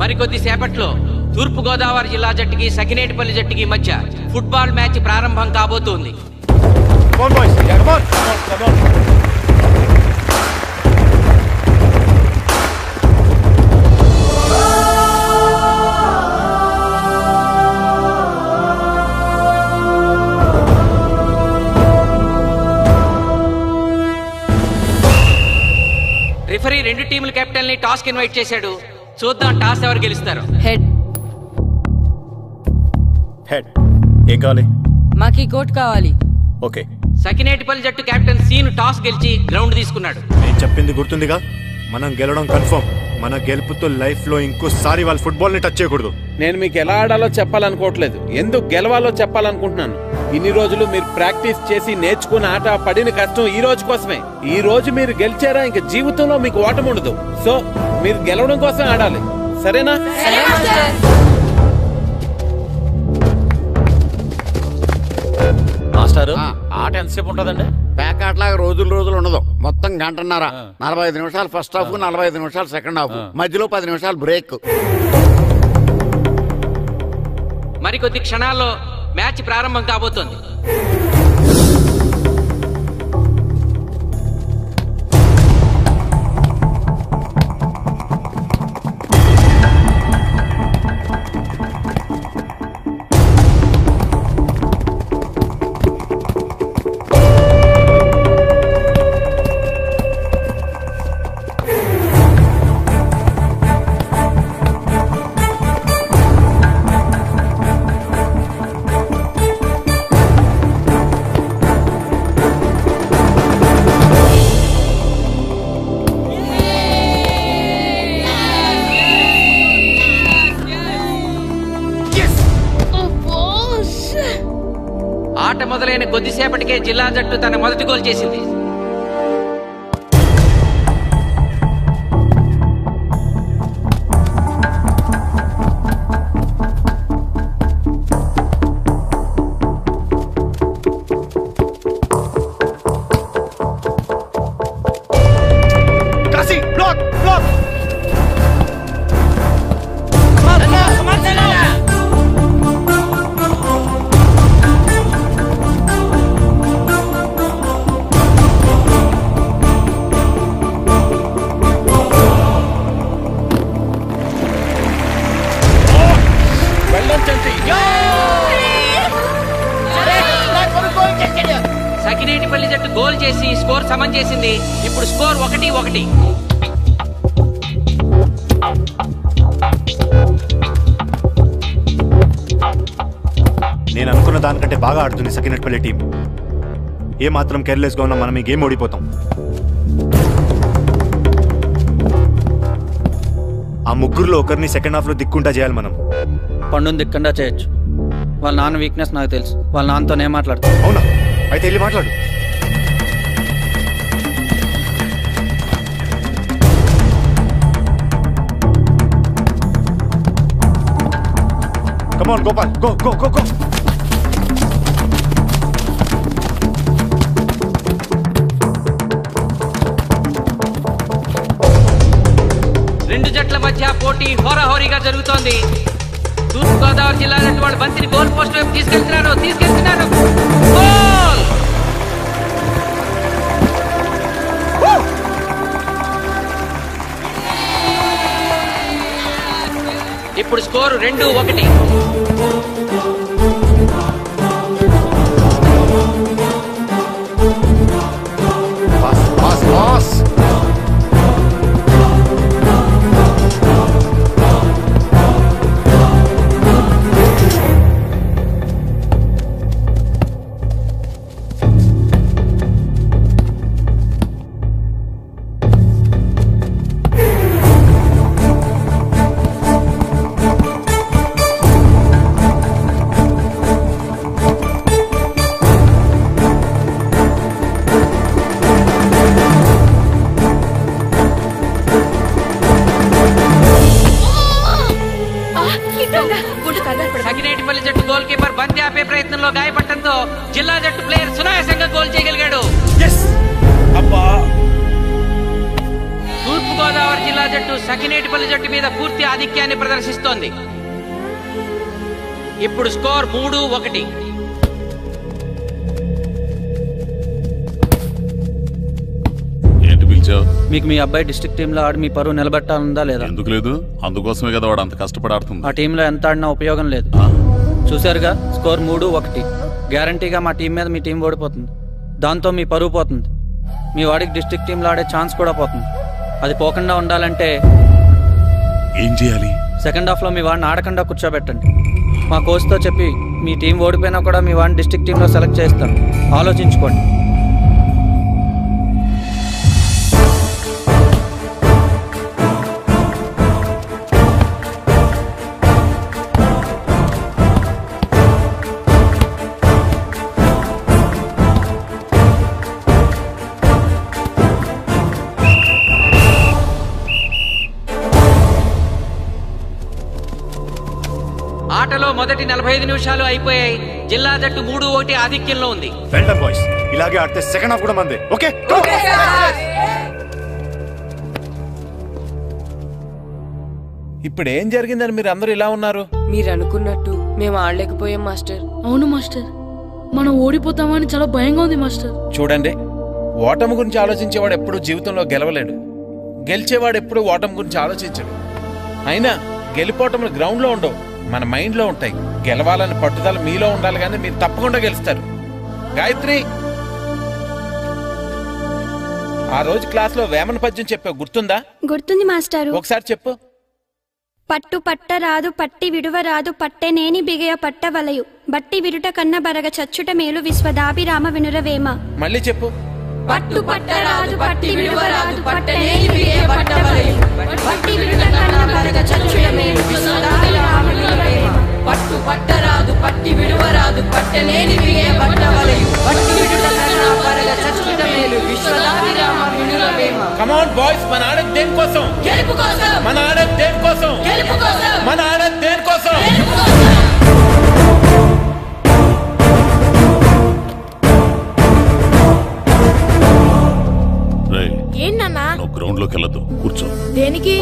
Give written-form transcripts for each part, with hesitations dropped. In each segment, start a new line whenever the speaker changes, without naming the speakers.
మరికొద్ది సేపట్లో తూర్పు గోదావరి జిల్లా జట్టుకి సకినేటిపల్లి జట్టుకి మధ్య ఫుట్బాల్ మ్యాచ్ ప్రారంభం కాబోతోంది. రిఫరీ రెండు టీముల కెప్టెన్ ని టాస్ కి ఇన్వైట్ చేశాడు. చూద్దాం టాస్ ఎవరు గెలుస్తారు.
హెడ్.
హెడ్. ఏం కావాలి?
మాకి కోట్ కావాలి.
ఓకే.
సకినేటిపల్లి జట్టు కెప్టెన్ సీన్ టాస్ గెలిచి గ్రౌండ్ తీసుకున్నాడు.
నేను చెప్పింది గుర్తుందిగా, మనం గెలవడం కన్ఫర్మ్. మన గెలుపుతో లైఫ్ లో ఇంకోసారి వాళ్ళ ఫుట్బాల్ ని టచ్ చేయకూడదు.
నేను మీకు ఎలా ఆడాలో చెప్పాలనుకోవట్లేదు, ఎందుకు గెలవాలో చెప్పాలనుకుంటున్నాను. ఇన్ని రోజులు మీరు ప్రాక్టీస్ చేసి నేర్చుకున్న ఆట పడిన కష్టం ఈ రోజు కోసమే. ఈ రోజు మీరు గెలిచారా ఇంక జీవితంలో మీకు ఓటమి ఉండదు. సో మీరు గెలవడం కోసం ఆడాలి, సరేనా?
మాస్టారు, ఆట ఎంతసేపు ఉంటుందండి?
పేకాట్లాగా రోజులు ఉండదు, మొత్తం గంటన్నర. 45 నిమిషాలు ఫస్ట్ హాఫ్, 45 నిమిషాలు సెకండ్ హాఫ్, మధ్యలో 10 నిమిషాలు బ్రేక్.
మరికొద్ది క్షణాల్లో మ్యాచ్ ప్రారంభం కాబోతోంది. ఆట మొదలైన కొద్దిసేపటికే జిల్లా జట్టు తన మొదటి గోల్ చేసింది. సకినేటిపల్లి జట్టు గోల్ చేసి స్కోర్ సమం చేసింది. ఇప్పుడు స్కోర్ 1-1.
నేను అనుకున్న దానికంటే బాగా ఆడుతుంది సకినేటిపల్లి టీం. ఏ మాత్రం కేర్లెస్ గా ఉన్నా మనం ఈ గేమ్ ఓడిపోతాం. ఆ ముగ్గురులో ఒకరిని సెకండ్ హాఫ్ లో దిక్కుంటా చేయాలి మనం.
పండుని దిక్కుండా చేయొచ్చు. వాళ్ళ నాన్న వీక్నెస్ నాకు తెలుసు. వాళ్ళ నాన్నతోనే మాట్లాడతాను.
అవునా? అయితే వెళ్ళి మాట్లాడు. Come on, Gopal. Go.
రెండు జట్ల మధ్య పోటీ హోరాహోరీగా జరుగుతోంది. తూర్పు గోదావరి జిల్లా జట్టు వాళ్ళు బంతిని గోల్ పోస్ట్ వైపు తీసుకెళ్తున్నారు. గోల్! ఇప్పుడు స్కోరు 2-1. జిల్లా జట్టు సకినేటిపల్లి జట్టు మీద పూర్తి ఆధిక్యాన్ని ప్రదర్శిస్తోంది. ఇప్పుడు స్కోర్ 3-1.
ఏంటి పిలిచావు?
మీకు మీ అబ్బాయి డిస్ట్రిక్ట్ టీంలో ఆడి మీ పరువు నిలబెట్టాలందా లేదా?
ఎందుకు లేదు? అందుకోసమే కదా వాడు అంత కష్టపడి ఆడుతుంది.
ఆ టీంలో ఎంత ఆడినా ఉపయోగం లేదు. చూశారుగా, స్కోర్ 3-1. గ్యారంటీగా మా టీం మీద మీ టీం ఓడిపోతుంది. దాంతో మీ పరువు పోతుంది. మీ వాడికి డిస్ట్రిక్ట్ టీంలో ఆడే ఛాన్స్ కూడా పోతుంది. అది పోకుండా ఉండాలంటే
ఏం చేయాలి?
సెకండ్ హాఫ్లో మీ వాడిని ఆడకుండా కూర్చోబెట్టండి. మా కోచ్తో చెప్పి మీ టీం ఓడిపోయినా కూడా మీ వాడిని డిస్ట్రిక్ట్ టీంలో సెలెక్ట్ చేస్తాను. ఆలోచించుకోండి.
ఆటలో మొదటి 45 నిమిషాలు అయిపోయాయి. జిల్లా జట్టు 3-1 ఆధిక్యంలో ఉంది.
వెల్డన్ బాయ్స్, ఇలాగే ఆడితే సెకండ్ హాఫ్ కూడా మందే. ఓకే,
ఇప్పుడు ఏం జరిగిందని మీరు అందరూ ఇలా ఉన్నారు?
మీరు అనుకున్నట్టు మేము ఆడలేకపోయాం మాస్టర్.
అవును మాస్టర్, మనం ఓడిపోతామని చాలా భయంగా ఉంది మాస్టర్.
చూడండి, ఓటమి గురించి ఆలోచించేవాడు ఎప్పుడు జీవితంలో గెలవలేడు. గెలిచేవాడు ఎప్పుడు ఓటమి గురించి ఆలోచించడు. అయినా గెలిపోవటంలో గ్రౌండ్లో ఉండవు, మన మైండ్లో ఉంటాయి. గెలవాలని పట్టుదల మీలో ఉండాలి, కానీ మీరు తప్పకుండా గెలుస్తారు. గాయత్రి, ఆ రోజు క్లాస్లో వేమన పద్యం చెప్పావు, గుర్తుందా?
గుర్తుంది మాస్టారు.
ఒకసారి చెప్పు.
పట్టు పట్టరాదు పట్టి విడువరాదు పట్టెనేని బిగయ పట్టవలయు బట్టి విరుట కన్న బరగ చచ్చుట మేలు విశ్వదాభిరామ వినురవేమ.
మళ్ళీ చెప్పు.
పట్టు పట్టరాదు పట్టి విడువరాదు పట్టనేని బిగయ పట్టవలయు బట్టి విరుట కన్న బరగ చచ్చుట మేలు విశ్వదాభిరామ వినురవేమ. పట్టు పట్టరాదు పట్టి విడువరాదు పట్టనేని బిగయ పట్టవలయు బట్టి విరుట కన్న బరగ చచ్చుట మేలు విశ్వదాభిరామ వినురవేమ.
కమ్ ఆన్ బాయ్స్, మన ఆడేది దేనికోసం?
గెలుపు కోసం.
మన ఆడేది దేనికోసం?
గెలుపు కోసం.
మన ఆడేది దేనికోసం?
గెలుపు కోసం.
ఏంటన్నా?
నువ్వు గ్రౌండ్ లోకి వెళ్ళదు, కూర్చో.
దేనికి?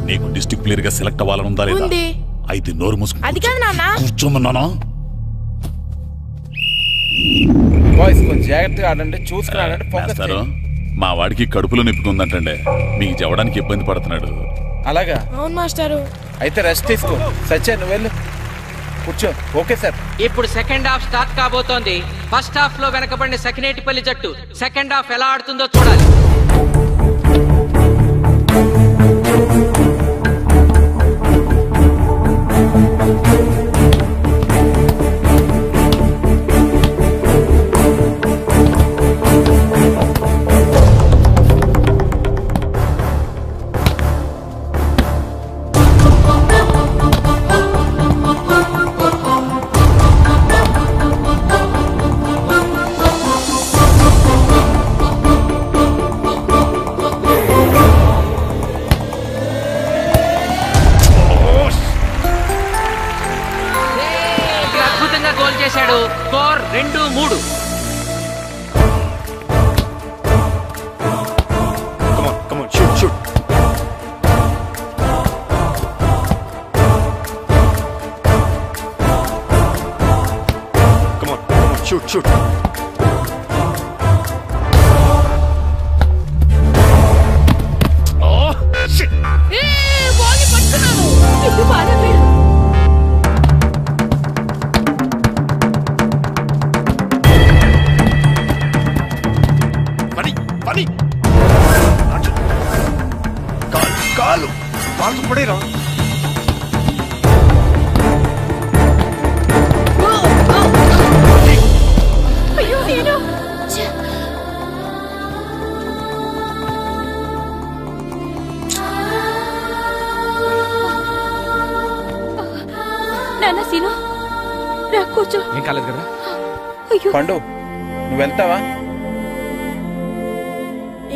నీకు డిస్ట్రిక్ట్ ప్లేయర్ గా సెలెక్ట్ అవ్వాలనుందా లేదా?
ఉంది.
అయితే నోరు మూసుకుని
అది కాదు నాన్న.
కూర్చోమన్నానా?
బాయ్స్ కొంచెం జాగ్రత్తగా ఆడండి, చూసుకున్నాడంటే ఫోకస్
మాస్టారు,
చేయండి.
మా వాడికి కడుపులో నొప్పి ఉందంటండే, మీకు చెప్పడానికి ఇబ్బంది పడుతున్నాడు.
అలాగా?
అవును మాస్టారు.
అయితే రెస్ట్ తీసుకో. సత్య, నువ్వు వెళ్ళు, కూర్చో. Okay sir.
ఇప్పుడు సెకండ్ హాఫ్ స్టార్ట్ కాబోతోంది. ఫస్ట్ హాఫ్ లో వెనకబడిన సకినేటిపల్లి జట్టు సెకండ్ హాఫ్ ఎలా ఆడుతుందో చూడాలి. గోల్ చేశాడు. Score 2-3.
Come on, shoot. Come on, shoot. Oh, shit.
బాల్ని పట్టుకున్నాను. ఇది బాధపడు.
పని కాలు పడేరా.
అయ్యో నేను
నాన్న సీను, రా కూర్చో.
ఏం కాలేదు కదా?
అయ్యో
పండు, నువ్వు వెళ్తావా?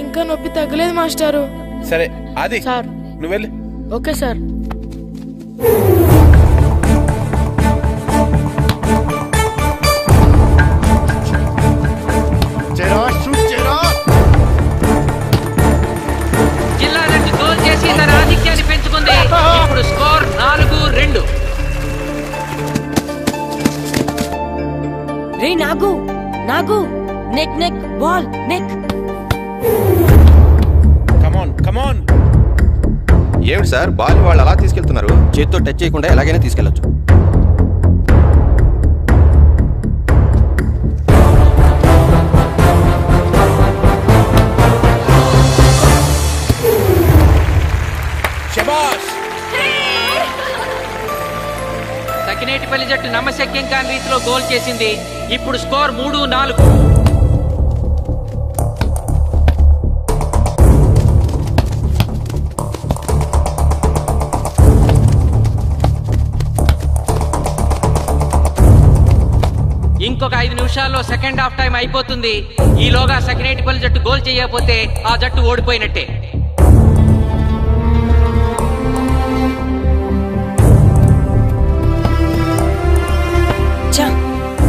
ఇంకా నొప్పి తగ్గలేదు మాస్టారు.
సరే ఆది,
సార్.
నువ్వు వెళ్ళు.
Okay sir.
జిల్లా జట్టు గోల్ చేసి తన
నెక్ బాల్ నెక్.
కమాన్ కమాన్.
ఏమిటి సార్ బాల్ వాళ్ళు అలా తీసుకెళ్తున్నారు? చేతితో టచ్ చేయకుండా ఎలాగైనా తీసుకెళ్లొచ్చు.
సకినేటిపల్లి జట్టు నమ్మశక్యం కాని రీతిలో గోల్ చేసింది. ఇప్పుడు స్కోర్ 3-4. ఇంకొక 5 నిమిషాల్లో సెకండ్ హాఫ్ టైం అయిపోతుంది. ఈలోగా సకినేటిపల్లి జట్టు గోల్ చేయకపోతే ఆ జట్టు ఓడిపోయినట్టే.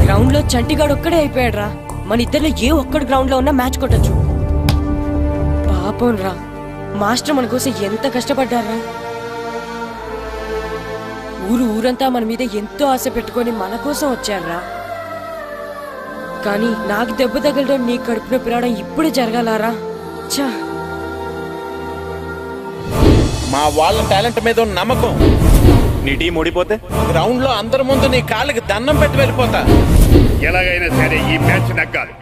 గ్రౌండ్ లో చంటిగాడు ఒక్కడే అయిపోయాడు రా. మన ఇద్దరిలో ఏ ఒక్కడు గ్రౌండ్ లో ఉన్నా మ్యాచ్ కొట్టచ్చు. పాపం రా, మాస్టర్ మన కోసం ఎంత కష్టపడ్డారా. ఊరంతా మన మీద ఎంతో ఆశ పెట్టుకొని మన కోసం వచ్చారా. కానీ నాకు దెబ్బ తగలడం, నీ కడుపు నొప్పి రావడం ఇప్పుడే జరగాలారా. చా,
మా వాళ్ళ టాలెంట్ మీద ఉన్న నమ్మకం.
నీ టీం ఓడిపోతే
గ్రౌండ్ లో అందరి ముందు నీ కాళ్ళకి దండం పెట్టి వెళ్ళిపోతా.
ఎలాగైనా సరే ఈ మ్యాచ్ నగ్గాలి.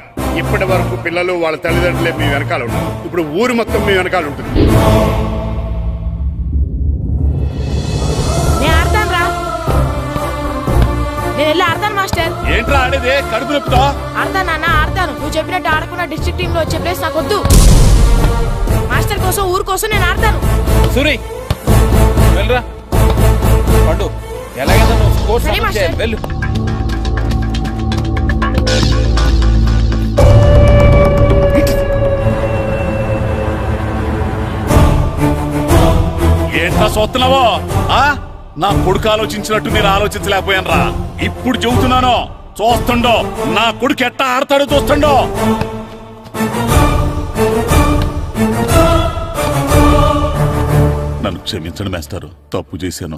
ఇప్పటి వరకు పిల్లలు వాళ్ళ తల్లిదండ్రులే మీ వెనకాల ఉంటారు. ఇప్పుడు ఊరు మొత్తం మీ వెనకాల ఉంటుంది.
నేను వెళ్ళి ఆడతాను మాస్టర్.
ఏంట్రా ఆడేదే? కడుపు నొప్పుతో
ఆడతాను నాన్న, ఆడతాను. నువ్వు చెప్పినట్టు ఆడకుండా డిస్ట్రిక్ట్ టీమ్ లో వచ్చే ప్లేస్ నాకు వద్దు. మాస్టర్ కోసం, ఊరు కోసం నేను ఆడతాను.
సూరి వెళ్ళరా. పండు ఎలాగైనా నువ్వు స్కోర్ సబ్మిట్ చేయాలి. వెళ్ళు.
ఏంట్రా చూస్తున్నావో? నా కొడుకు ఆలోచించినట్టు నేను ఆలోచించలేకపోయాను రా. ఇప్పుడు చెబుతున్నాను, చూస్తుండో నా కొడుకు ఎట్టా ఆడతాడో చూస్తుండో.
నన్ను క్షమించండి మేస్తారు, తప్పు చేశాను.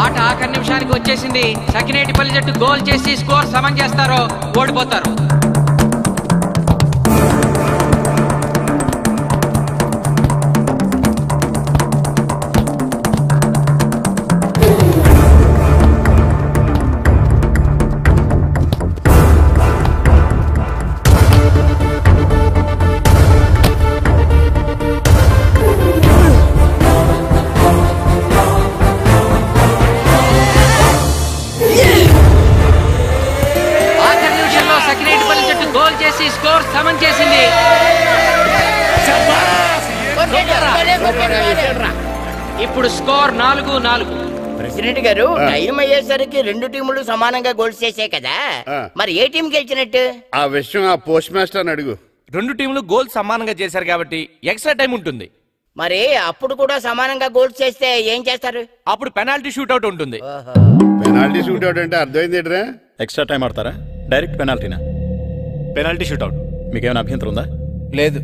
ఆట ఆఖరి నిమిషానికి వచ్చేసింది. సకినేటిపల్లి జట్టు గోల్ చేసి స్కోర్ సమం చేస్తారో ఓడిపోతారు. స్కోర్ సమం చేసింది. ఇప్పుడు స్కోర్ 4-4.
ప్రెసిడెంట్ గారు, టైం అయ్యేసరికి రెండు టీములు సమానంగా గోల్స్ చేసే కదా, మరి ఏ టీం గెలిచినట్టు?
ఆ విషయం ఆ పోస్ట్ మాస్టర్ అడుగు.
రెండు టీములు గోల్ సమానంగా చేశారు కాబట్టి ఎక్స్ట్రా టైం ఉంటుంది.
మరి అప్పుడు కూడా సమానంగా గోల్స్ చేస్తే ఏం చేస్తారు?
అప్పుడు పెనాల్టీ షూట్అవుట్ ఉంటుంది.
పెనాల్టీ షూట్అవుట్ అంటే అర్థమైంది ఏంట్రా?
ఎక్స్ట్రా టైం ఆడతారా? డైరెక్ట్ పెనాల్టీనా?
Penalty shootout.
మీకేమైనా అభ్యంతరం ఉందా?
లేదు.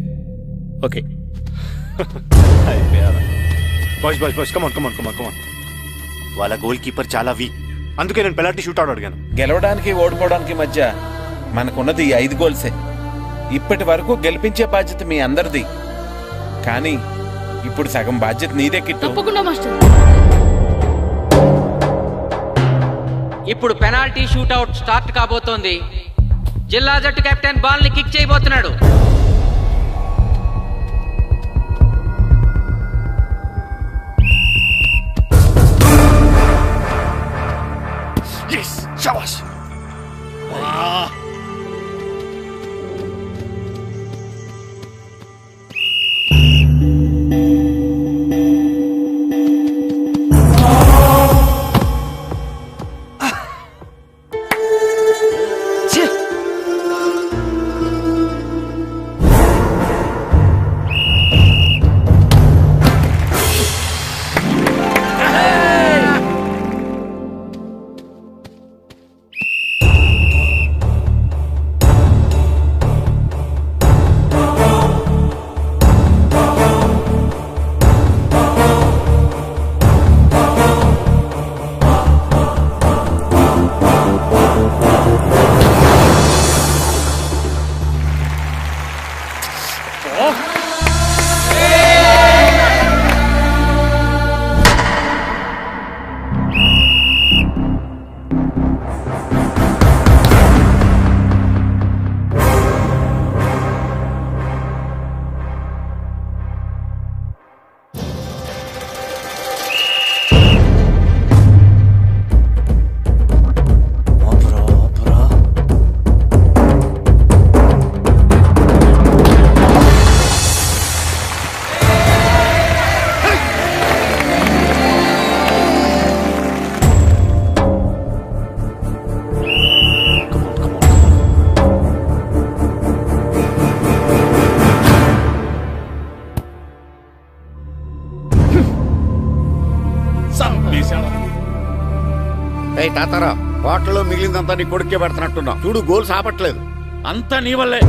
ఓకే.
Boys come on. వాళ్ళ గోల్ కీపర్ చాలా వీక్, అందుకే నేను పెనాల్టీ షూట్అవుట్ అడిగాను.
గెలవడానికి ఓడిపోవడానికి మధ్య మనకున్నది 5 గోల్సే. ఇప్పటి వరకు గెలిపించే బాధ్యత మీ అందరిది, కానీ ఇప్పుడు సగం బాధ్యత నీదే కిట్టు.
తప్పకుండా మాస్టర్.
ఇప్పుడు పెనాల్టీ షూట్అవుట్ స్టార్ట్ కాబోతోంది. జిల్లా జట్టు కెప్టెన్ బాల్ ని కిక్ చేయబోతున్నాడు.
చేశాడు.
ఏయ్ తాతారా, హోటల్లో మిగిలిందంతా నీ కొడుకే పెడుతున్నట్టున్నావు. చూడు గోల్స్ ఆపట్లేదు.
అంతా నీ వల్లే.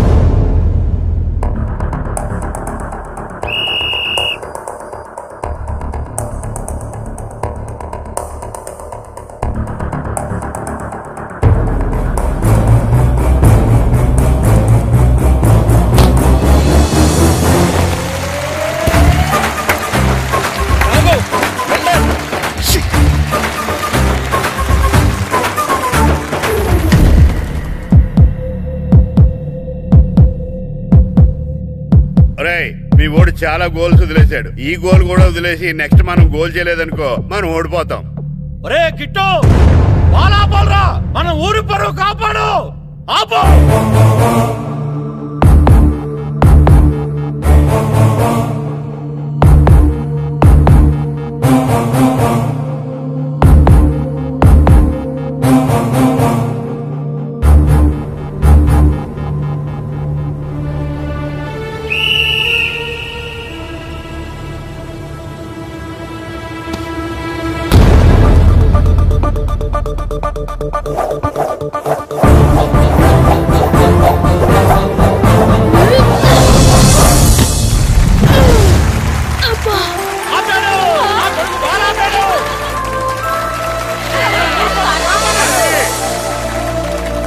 మీ ఓడి చాలా గోల్స్ వదిలేశాడు. ఈ గోల్ కూడా వదిలేసి నెక్స్ట్ మనం గోల్ చేయలేదనుకో మనం ఓడిపోతాం.
ఒరే కిట్టు, బాల్ ఆపాలరా, మన ఊరి పరువు కాపాడు. ఆపో.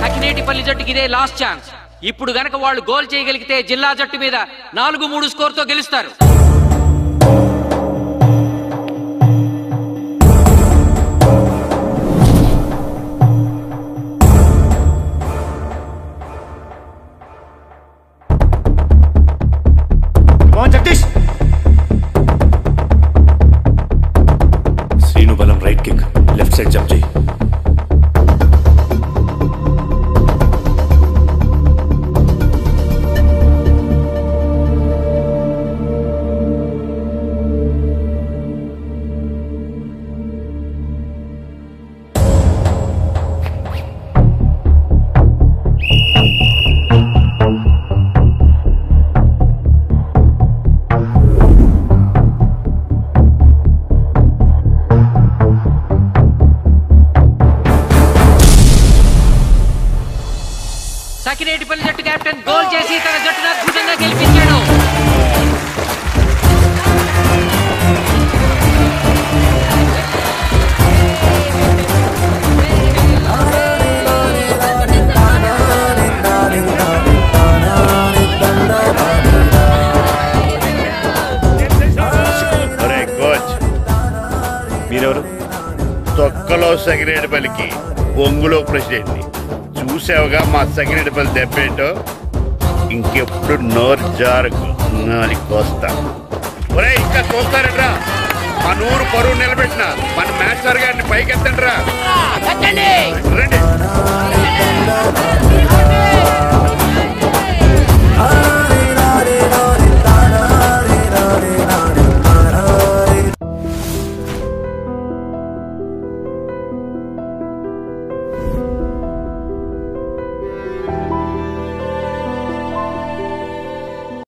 సకినేటిపల్లి జట్టుకి ఇదే లాస్ట్ ఛాన్స్. ఇప్పుడు గనక వాళ్ళు గోల్ చేయగలిగితే జిల్లా జట్టు మీద 4-3 స్కోర్ తో గెలుస్తారు.
జగదీష్, శ్రీను బలం right kick, left side jump చేయి.
సకినేటిపల్లి జట్టు కెప్టెన్ గోల్ చేసి తన జట్టును అద్భుతంగా గెలిపించాడు.
మీరెవరు?
తొక్కలో సకినేటిపల్లికి, ఒంగులో ప్రెసిడెంట్. చూసావుగా మా సకినేటిపల్లి దెబ్బేంటో. ఇంకెప్పుడు నోరు జారకు నాది కోస్తా. ఒరే ఇంకా చూస్తారంట్రా, మన ఊరు పరువు నిలబెట్టిన మన మాస్టర్ గారిని పైకెత్తండి రా.